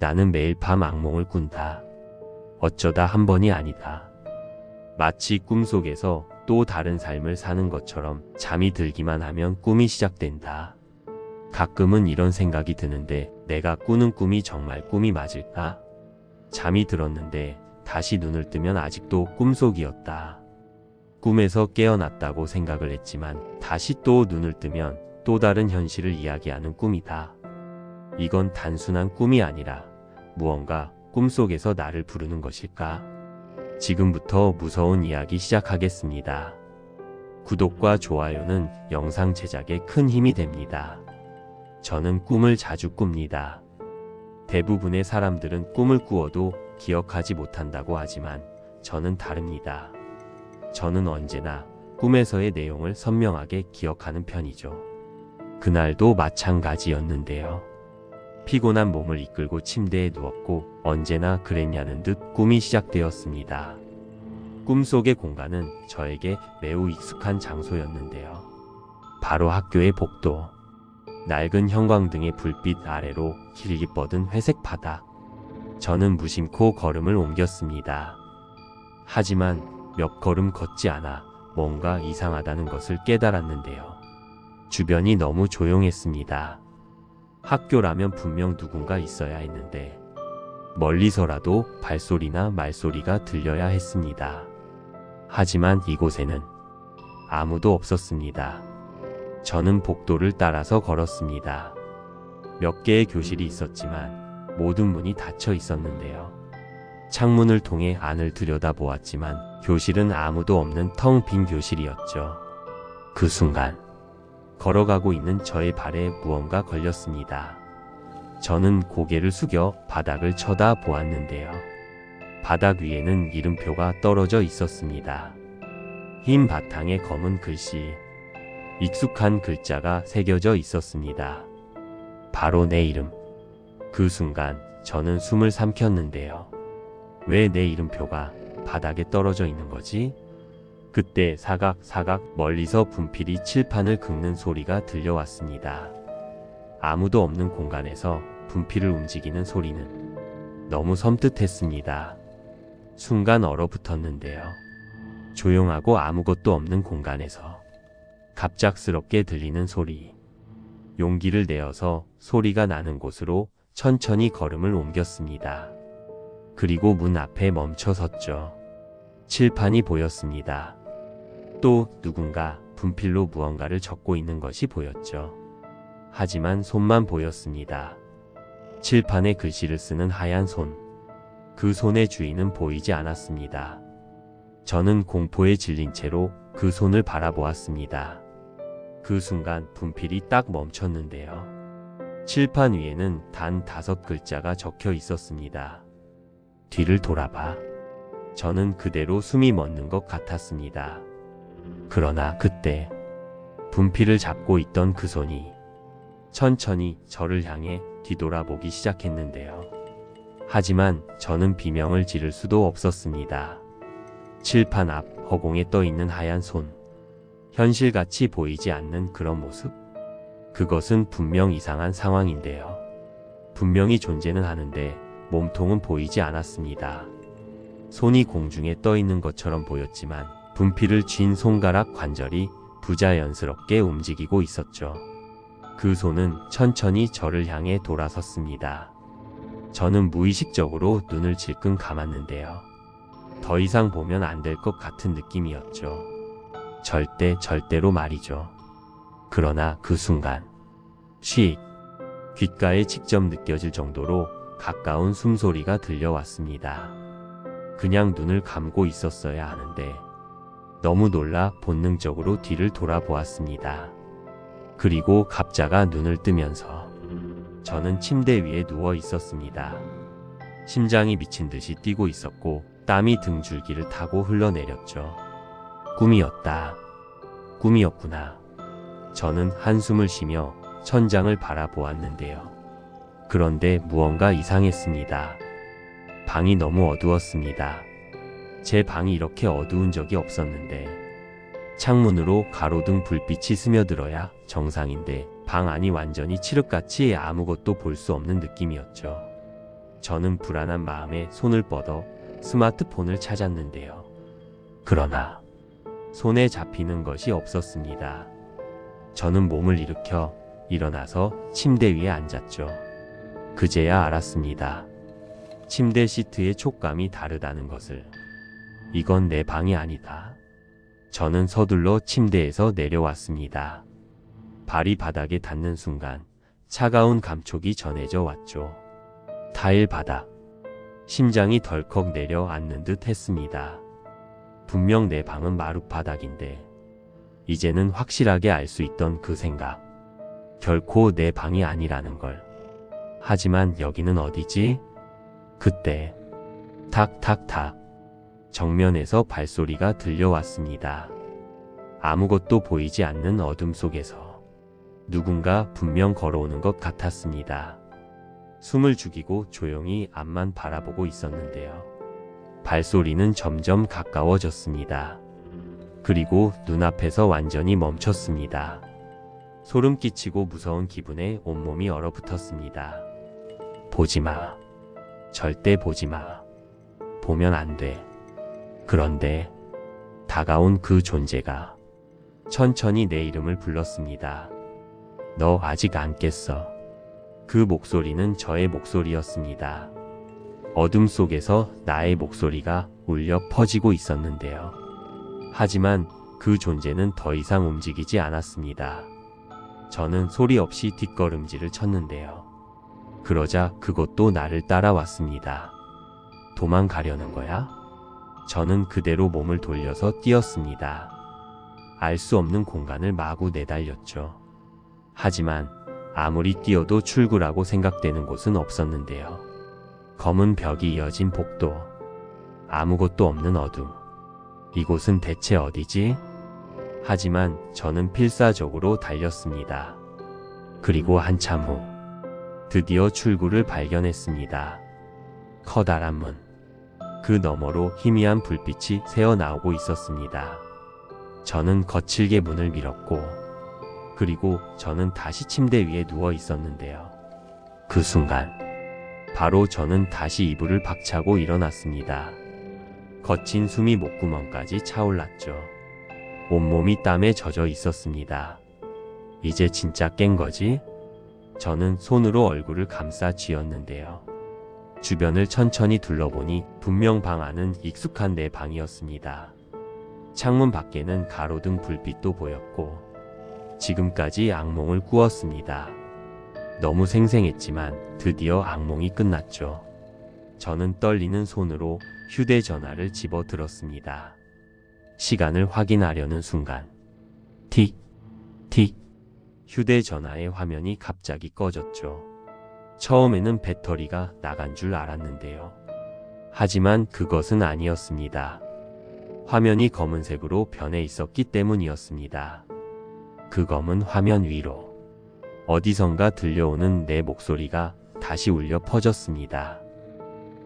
나는 매일 밤 악몽을 꾼다. 어쩌다 한 번이 아니다. 마치 꿈속에서 또 다른 삶을 사는 것처럼 잠이 들기만 하면 꿈이 시작된다. 가끔은 이런 생각이 드는데 내가 꾸는 꿈이 정말 꿈이 맞을까? 잠이 들었는데 다시 눈을 뜨면 아직도 꿈속이었다. 꿈에서 깨어났다고 생각을 했지만 다시 또 눈을 뜨면 또 다른 현실을 이야기하는 꿈이다. 이건 단순한 꿈이 아니라 무언가 꿈속에서 나를 부르는 것일까? 지금부터 무서운 이야기 시작하겠습니다. 구독과 좋아요는 영상 제작에 큰 힘이 됩니다. 저는 꿈을 자주 꿉니다. 대부분의 사람들은 꿈을 꾸어도 기억하지 못한다고 하지만 저는 다릅니다. 저는 언제나 꿈에서의 내용을 선명하게 기억하는 편이죠. 그날도 마찬가지였는데요. 피곤한 몸을 이끌고 침대에 누웠고 언제나 그랬냐는 듯 꿈이 시작되었습니다. 꿈속의 공간은 저에게 매우 익숙한 장소였는데요. 바로 학교의 복도. 낡은 형광등의 불빛 아래로 길게 뻗은 회색 바닥. 저는 무심코 걸음을 옮겼습니다. 하지만 몇 걸음 걷지 않아 뭔가 이상하다는 것을 깨달았는데요. 주변이 너무 조용했습니다. 학교라면 분명 누군가 있어야 했는데 멀리서라도 발소리나 말소리가 들려야 했습니다. 하지만 이곳에는 아무도 없었습니다. 저는 복도를 따라서 걸었습니다. 몇 개의 교실이 있었지만 모든 문이 닫혀 있었는데요. 창문을 통해 안을 들여다보았지만 교실은 아무도 없는 텅 빈 교실이었죠. 그 순간 걸어가고 있는 저의 발에 무언가 걸렸습니다. 저는 고개를 숙여 바닥을 쳐다보았는데요. 바닥 위에는 이름표가 떨어져 있었습니다. 흰 바탕에 검은 글씨, 익숙한 글자가 새겨져 있었습니다. 바로 내 이름. 그 순간 저는 숨을 삼켰는데요. 왜 내 이름표가 바닥에 떨어져 있는 거지? 그때 사각 멀리서 분필이 칠판을 긁는 소리가 들려왔습니다. 아무도 없는 공간에서 분필을 움직이는 소리는 너무 섬뜩했습니다. 순간 얼어붙었는데요. 조용하고 아무것도 없는 공간에서 갑작스럽게 들리는 소리. 용기를 내어서 소리가 나는 곳으로 천천히 걸음을 옮겼습니다. 그리고 문 앞에 멈춰 섰죠. 칠판이 보였습니다. 또 누군가 분필로 무언가를 적고 있는 것이 보였죠. 하지만 손만 보였습니다. 칠판에 글씨를 쓰는 하얀 손. 그 손의 주인은 보이지 않았습니다. 저는 공포에 질린 채로 그 손을 바라보았습니다. 그 순간 분필이 딱 멈췄는데요. 칠판 위에는 단 5글자가 적혀 있었습니다. 뒤를 돌아봐. 저는 그대로 숨이 멎는 것 같았습니다. 그러나 그때 분필을 잡고 있던 그 손이 천천히 저를 향해 뒤돌아보기 시작했는데요. 하지만 저는 비명을 지를 수도 없었습니다. 칠판 앞 허공에 떠 있는 하얀 손. 현실같이 보이지 않는 그런 모습. 그것은 분명 이상한 상황인데요. 분명히 존재는 하는데 몸통은 보이지 않았습니다. 손이 공중에 떠 있는 것처럼 보였지만 분필을 쥔 손가락 관절이 부자연스럽게 움직이고 있었죠. 그 손은 천천히 저를 향해 돌아섰습니다. 저는 무의식적으로 눈을 질끈 감았는데요. 더 이상 보면 안 될 것 같은 느낌이었죠. 절대로 말이죠. 그러나 그 순간 쉿! 귓가에 직접 느껴질 정도로 가까운 숨소리가 들려왔습니다. 그냥 눈을 감고 있었어야 하는데 너무 놀라 본능적으로 뒤를 돌아보았습니다. 그리고 갑자기 눈을 뜨면서 저는 침대 위에 누워 있었습니다. 심장이 미친 듯이 뛰고 있었고 땀이 등줄기를 타고 흘러내렸죠. 꿈이었다. 꿈이었구나. 저는 한숨을 쉬며 천장을 바라보았는데요. 그런데 무언가 이상했습니다. 방이 너무 어두웠습니다. 제 방이 이렇게 어두운 적이 없었는데 창문으로 가로등 불빛이 스며들어야 정상인데 방 안이 완전히 칠흑같이 아무것도 볼 수 없는 느낌이었죠. 저는 불안한 마음에 손을 뻗어 스마트폰을 찾았는데요. 그러나 손에 잡히는 것이 없었습니다. 저는 몸을 일으켜 일어나서 침대 위에 앉았죠. 그제야 알았습니다. 침대 시트의 촉감이 다르다는 것을. 이건 내 방이 아니다. 저는 서둘러 침대에서 내려왔습니다. 발이 바닥에 닿는 순간 차가운 감촉이 전해져 왔죠. 타일 바닥. 심장이 덜컥 내려앉는 듯 했습니다. 분명 내 방은 마룻바닥인데 이제는 확실하게 알 수 있던 그 생각. 결코 내 방이 아니라는 걸. 하지만 여기는 어디지? 그때 탁탁탁 정면에서 발소리가 들려왔습니다. 아무것도 보이지 않는 어둠 속에서 누군가 분명 걸어오는 것 같았습니다. 숨을 죽이고 조용히 앞만 바라보고 있었는데요. 발소리는 점점 가까워졌습니다. 그리고 눈앞에서 완전히 멈췄습니다. 소름 끼치고 무서운 기분에 온몸이 얼어붙었습니다. 보지 마. 절대 보지 마. 보면 안 돼. 그런데 다가온 그 존재가 천천히 내 이름을 불렀습니다. 너 아직 안 깼어. 그 목소리는 저의 목소리였습니다. 어둠 속에서 나의 목소리가 울려 퍼지고 있었는데요. 하지만 그 존재는 더 이상 움직이지 않았습니다. 저는 소리 없이 뒷걸음질을 쳤는데요. 그러자 그것도 나를 따라왔습니다. 도망가려는 거야? 저는 그대로 몸을 돌려서 뛰었습니다. 알 수 없는 공간을 마구 내달렸죠. 하지만 아무리 뛰어도 출구라고 생각되는 곳은 없었는데요. 검은 벽이 이어진 복도. 아무것도 없는 어둠. 이곳은 대체 어디지? 하지만 저는 필사적으로 달렸습니다. 그리고 한참 후 드디어 출구를 발견했습니다. 커다란 문. 그 너머로 희미한 불빛이 새어나오고 있었습니다. 저는 거칠게 문을 밀었고 그리고 저는 다시 침대 위에 누워 있었는데요. 그 순간 바로 저는 다시 이불을 박차고 일어났습니다. 거친 숨이 목구멍까지 차올랐죠. 온몸이 땀에 젖어 있었습니다. 이제 진짜 깬 거지? 저는 손으로 얼굴을 감싸 쥐었는데요. 주변을 천천히 둘러보니 분명 방 안은 익숙한 내 방이었습니다. 창문 밖에는 가로등 불빛도 보였고 지금까지 악몽을 꾸었습니다. 너무 생생했지만 드디어 악몽이 끝났죠. 저는 떨리는 손으로 휴대전화를 집어들었습니다. 시간을 확인하려는 순간 틱, 틱. 휴대전화의 화면이 갑자기 꺼졌죠. 처음에는 배터리가 나간 줄 알았는데요. 하지만 그것은 아니었습니다. 화면이 검은색으로 변해 있었기 때문이었습니다. 그 검은 화면 위로 어디선가 들려오는 내 목소리가 다시 울려 퍼졌습니다.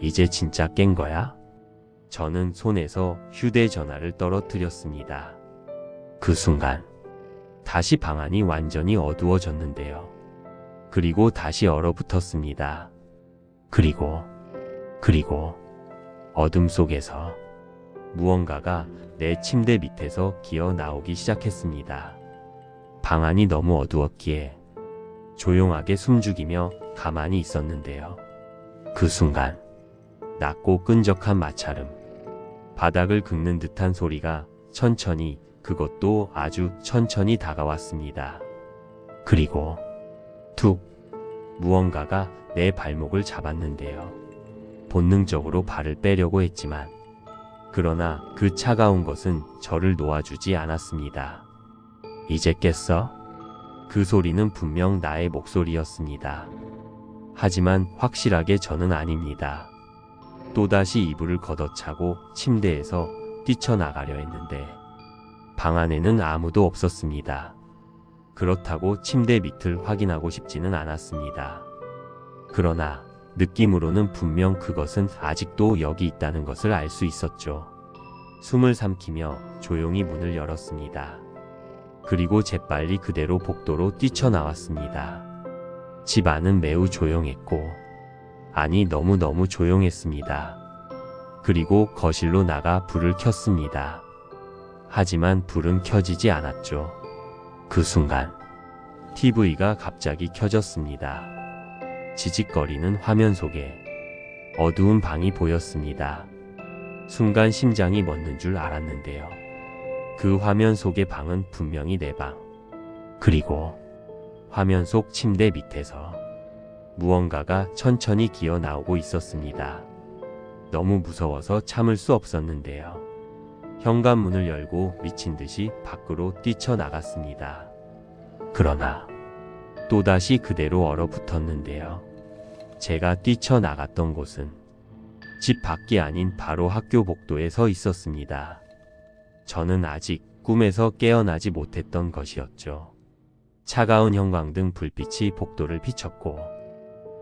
이제 진짜 깬 거야? 저는 손에서 휴대전화를 떨어뜨렸습니다. 그 순간 다시 방 안이 완전히 어두워졌는데요. 그리고 다시 얼어붙었습니다. 그리고 어둠 속에서 무언가가 내 침대 밑에서 기어 나오기 시작했습니다. 방 안이 너무 어두웠기에 조용하게 숨죽이며 가만히 있었는데요. 그 순간 낮고 끈적한 마찰음, 바닥을 긁는 듯한 소리가 천천히, 그것도 아주 천천히 다가왔습니다. 그리고 툭, 무언가가 내 발목을 잡았는데요. 본능적으로 발을 빼려고 했지만 그러나 그 차가운 것은 저를 놓아주지 않았습니다. 이제 깼어? 그 소리는 분명 나의 목소리였습니다. 하지만 확실하게 저는 아닙니다. 또다시 이불을 걷어차고 침대에서 뛰쳐나가려 했는데 방 안에는 아무도 없었습니다. 그렇다고 침대 밑을 확인하고 싶지는 않았습니다. 그러나 느낌으로는 분명 그것은 아직도 여기 있다는 것을 알 수 있었죠. 숨을 삼키며 조용히 문을 열었습니다. 그리고 재빨리 그대로 복도로 뛰쳐나왔습니다. 집 안은 매우 조용했고 아니, 너무너무 조용했습니다. 그리고 거실로 나가 불을 켰습니다. 하지만 불은 켜지지 않았죠. 그 순간 TV가 갑자기 켜졌습니다. 지직거리는 화면 속에 어두운 방이 보였습니다. 순간 심장이 멎는 줄 알았는데요. 그 화면 속의 방은 분명히 내 방. 그리고 화면 속 침대 밑에서 무언가가 천천히 기어 나오고 있었습니다. 너무 무서워서 참을 수 없었는데요. 현관문을 열고 미친 듯이 밖으로 뛰쳐나갔습니다. 그러나 또다시 그대로 얼어붙었는데요. 제가 뛰쳐나갔던 곳은 집 밖이 아닌 바로 학교 복도에 서 있었습니다. 저는 아직 꿈에서 깨어나지 못했던 것이었죠. 차가운 형광등 불빛이 복도를 비췄고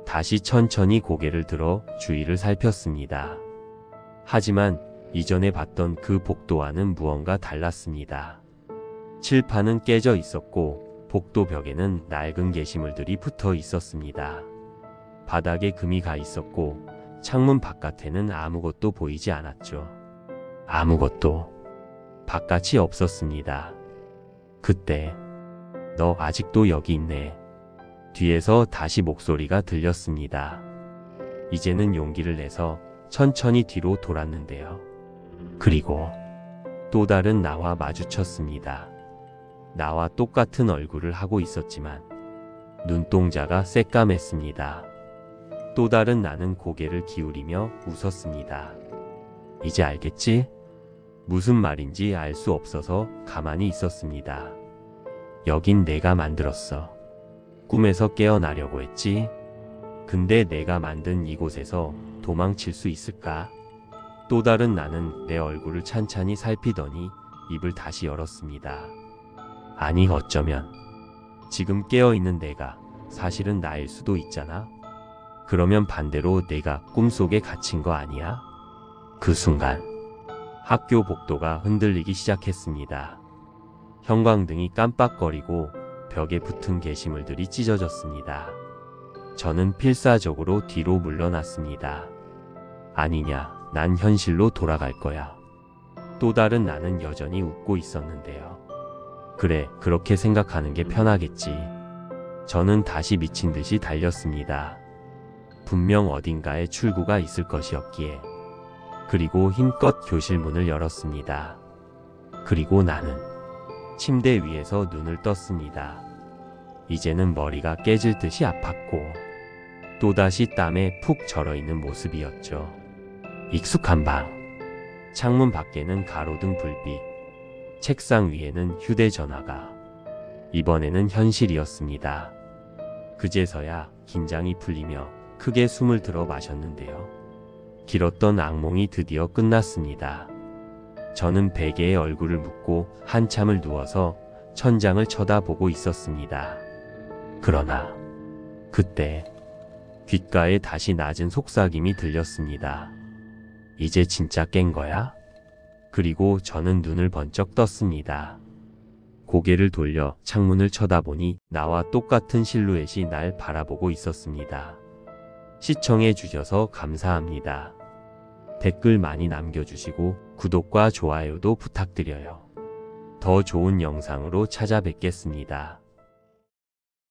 다시 천천히 고개를 들어 주위를 살폈습니다. 하지만 이전에 봤던 그 복도와는 무언가 달랐습니다. 칠판은 깨져 있었고 복도 벽에는 낡은 게시물들이 붙어 있었습니다. 바닥에 금이 가 있었고 창문 바깥에는 아무것도 보이지 않았죠. 아무것도. 바깥이 없었습니다. 그때 너 아직도 여기 있네. 뒤에서 다시 목소리가 들렸습니다. 이제는 용기를 내서 천천히 뒤로 돌았는데요. 그리고 또 다른 나와 마주쳤습니다. 나와 똑같은 얼굴을 하고 있었지만 눈동자가 새까맸습니다. 또 다른 나는 고개를 기울이며 웃었습니다. 이제 알겠지? 무슨 말인지 알 수 없어서 가만히 있었습니다. 여긴 내가 만들었어. 꿈에서 깨어나려고 했지? 근데 내가 만든 이곳에서 도망칠 수 있을까? 또 다른 나는 내 얼굴을 찬찬히 살피더니 입을 다시 열었습니다. 아니, 어쩌면 지금 깨어있는 내가 사실은 나일 수도 있잖아. 그러면 반대로 내가 꿈속에 갇힌 거 아니야? 그 순간 학교 복도가 흔들리기 시작했습니다. 형광등이 깜빡거리고 벽에 붙은 게시물들이 찢어졌습니다. 저는 필사적으로 뒤로 물러났습니다. 아니냐, 난 현실로 돌아갈 거야. 또 다른 나는 여전히 웃고 있었는데요. 그래, 그렇게 생각하는 게 편하겠지. 저는 다시 미친 듯이 달렸습니다. 분명 어딘가에 출구가 있을 것이었기에. 그리고 힘껏 교실 문을 열었습니다. 그리고 나는 침대 위에서 눈을 떴습니다. 이제는 머리가 깨질 듯이 아팠고 또다시 땀에 푹 절어있는 모습이었죠. 익숙한 방. 창문 밖에는 가로등 불빛, 책상 위에는 휴대전화가. 이번에는 현실이었습니다. 그제서야 긴장이 풀리며 크게 숨을 들어 마셨는데요. 길었던 악몽이 드디어 끝났습니다. 저는 베개에 얼굴을 묻고 한참을 누워서 천장을 쳐다보고 있었습니다. 그러나 그때 귓가에 다시 낮은 속삭임이 들렸습니다. 이제 진짜 깬 거야? 그리고 저는 눈을 번쩍 떴습니다. 고개를 돌려 창문을 쳐다보니 나와 똑같은 실루엣이 날 바라보고 있었습니다. 시청해 주셔서 감사합니다. 댓글 많이 남겨주시고 구독과 좋아요도 부탁드려요. 더 좋은 영상으로 찾아뵙겠습니다.